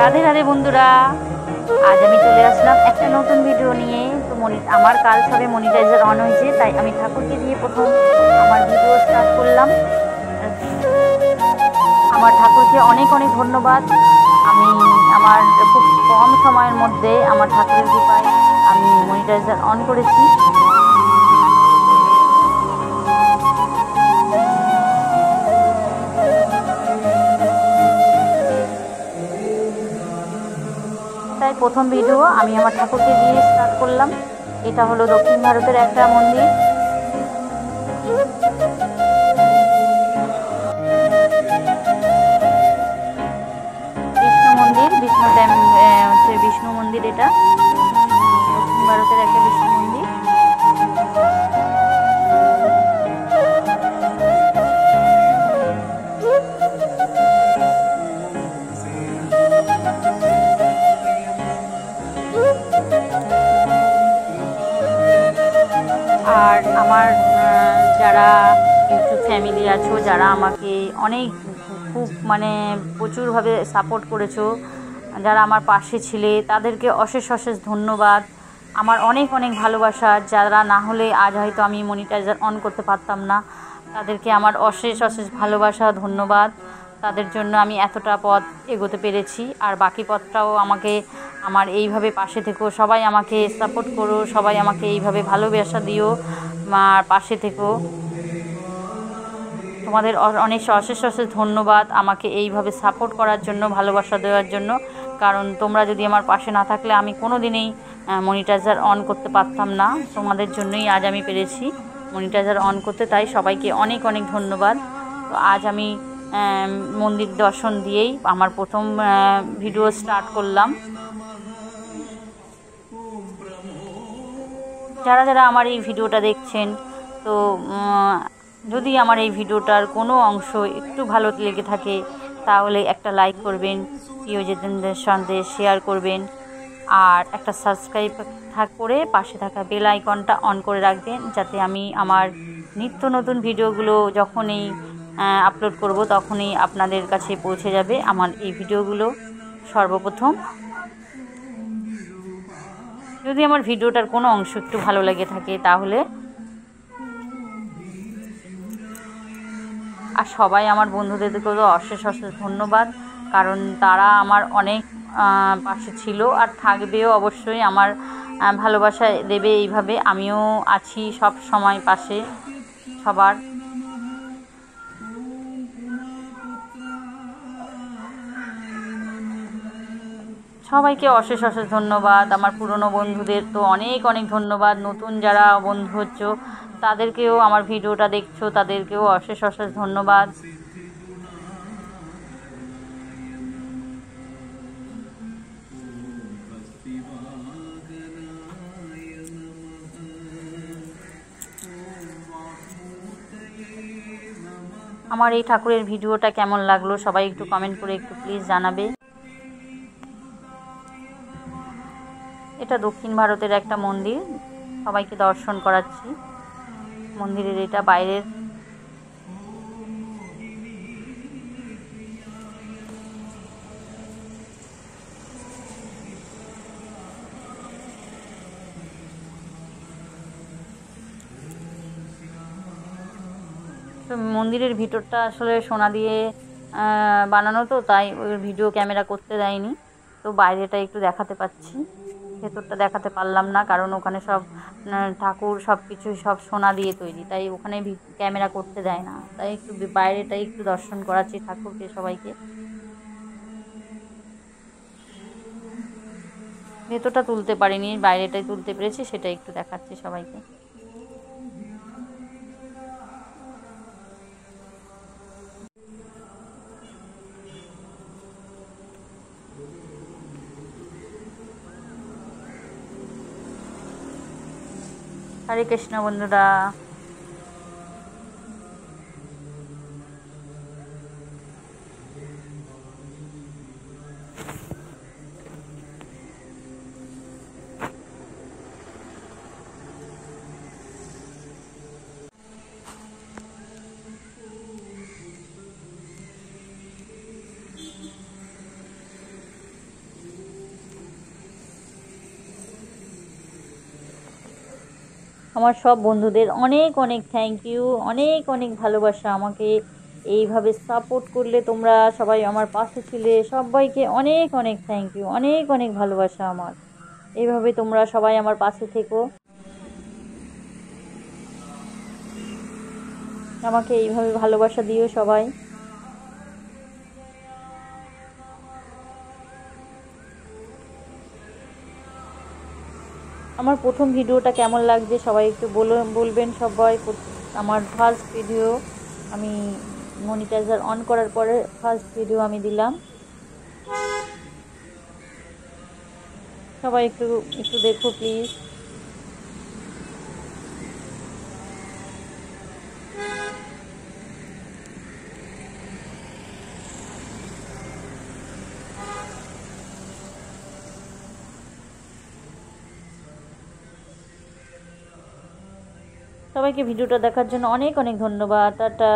রাধে রাধে বন্ধুরা, আজ আমি চলে আসলাম একটা নতুন ভিডিও নিয়ে। তো আমার কাল সবে মনিটাইজার অন হয়েছে, তাই আমি ঠাকুরকে দিয়ে প্রথম আমার ভিডিও স্টার্ট করলাম। আমার ঠাকুরকে অনেক অনেক ধন্যবাদ। আমি আমার খুব কম সময়ের মধ্যে আমার ঠাকুরের কৃপায় আমি মনিটাইজার অন করেছি। তাই প্রথম ভিডিও আমি আমার ঠাকুরকে দিয়ে স্টার্ট করলাম। এটা হলো দক্ষিণ ভারতের একটা মন্দির। বিষ্ণু মন্দির, বিষ্ণু মন্দির। এটা দক্ষিণ ভারতের একটা বিষ্ণু মন্দির। আর আমার যারা ইউটিউব ফ্যামিলি আছো, যারা আমাকে অনেক খুব প্রচুরভাবে সাপোর্ট করেছো, যারা আমার পাশে ছিলে, তাদেরকে অশেষ অশেষ ধন্যবাদ। আমার অনেক অনেক ভালোবাসা। যারা না হলে আজ হয়তো আমি মনিটাইজার অন করতে পারতাম না, তাদেরকে আমার অশেষ অশেষ ভালোবাসা, ধন্যবাদ। তাদের জন্য আমি এতটা পথ এগোতে পেরেছি। আর বাকি পথটাও আমাকে আমার এইভাবে পাশে থেকো, সবাই আমাকে সাপোর্ট করো, সবাই আমাকে এইভাবে ভালোবাসা দিও, আর পাশে থেকো। তোমাদের অনেক অশেষ অশেষ ধন্যবাদ আমাকে এইভাবে সাপোর্ট করার জন্য, ভালোবাসা দেওয়ার জন্য। কারণ তোমরা যদি আমার পাশে না থাকলে আমি কোনো দিনেই মনিটাইজার অন করতে পারতাম না। তোমাদের জন্যই আজ আমি পেরেছি মনিটাইজার অন করতে। তাই সবাইকে অনেক অনেক ধন্যবাদ। তো আজ আমি মন্দির দর্শন দিয়েই আমার প্রথম ভিডিও স্টার্ট করলাম। যারা যারা আমার এই ভিডিওটা দেখছেন, তো যদি আমার এই ভিডিওটার কোনো অংশ একটু ভালো লেগে থাকে, তাহলে একটা লাইক করবেন, প্রিয়জনদের সঙ্গে শেয়ার করবেন, আর একটা সাবস্ক্রাইব করে পাশে থাকা বেল আইকনটা অন করে রাখবেন, যাতে আমি আমার নিত্য নতুন ভিডিওগুলো যখনই আপলোড করব তখনই আপনাদের কাছে পৌঁছে যাবে আমার এই ভিডিওগুলো সর্বপ্রথম। যদি আমার ভিডিওটার কোনো অংশ একটু ভালো লেগে থাকে তাহলে, আর সবাই আমার বন্ধুদেরকেও অশেষ অশেষ ধন্যবাদ। কারণ তারা আমার অনেক পাশে ছিল আর থাকবেও অবশ্যই। আমার ভালোবাসা দেবে এইভাবে, আমিও আছি সব সময় পাশে সবার। সবাইকে অশেষ অশেষ ধন্যবাদ। আমার পুরনো বন্ধুদের তো অনেক অনেক ধন্যবাদ। নতুন যারা বন্ধু হচ্ছ তাদেরকেও, আমার ভিডিওটা দেখছো তাদেরকেও অশেষ অশেষ ধন্যবাদ। আমার এই ঠাকুরের ভিডিওটা কেমন লাগলো সবাই একটু কমেন্ট করে একটু প্লিজ জানাবে। এটা দক্ষিণ ভারতের একটা মন্দির, সবাইকে দর্শন করাচ্ছি মন্দিরের। এটা বাইরের। তো মন্দিরের ভিতরটা আসলে সোনা দিয়ে বানানো, তো তাই ওই ভিডিও ক্যামেরা করতে দেয়নি। তো বাইরেটা একটু দেখাতে পাচ্ছি, ভেতরটা দেখাতে পারলাম না, কারণ ওখানে সব ঠাকুর সব কিছু সব সোনা দিয়ে তৈরি, তাই ওখানে ক্যামেরা করতে দেয় না। তাই একটু বাইরেটাই একটু দর্শন করাচ্ছি ঠাকুরকে সবাইকে। ভেতরটা তুলতে পারিনি, বাইরেটাই তুলতে পেরেছি, সেটা একটু দেখাচ্ছি সবাইকে। হরে কৃষ্ণ বন্ধুরা। আমার সব বন্ধুদের অনেক অনেক থ্যাংক ইউ, অনেক অনেক ভালোবাসা। আমাকে এইভাবে সাপোর্ট করলে, তোমরা সবাই আমার পাশে ছিলে, সবাইকে অনেক অনেক থ্যাংক ইউ, অনেক অনেক ভালোবাসা আমার। এইভাবে তোমরা সবাই আমার পাশে থেকো, আমাকে এইভাবে ভালোবাসা দিও সবাই। আমার প্রথম ভিডিওটা কেমন লাগছে সবাই একটু বলবেন সবাই। আমার ফার্স্ট ভিডিও, আমি মনিটাইজার অন করার পরে ফার্স্ট ভিডিও আমি দিলাম। সবাই একটু একটু দেখো প্লিজ। সবাইকে ভিডিওটা দেখার জন্য অনেক অনেক ধন্যবাদ। টাটা।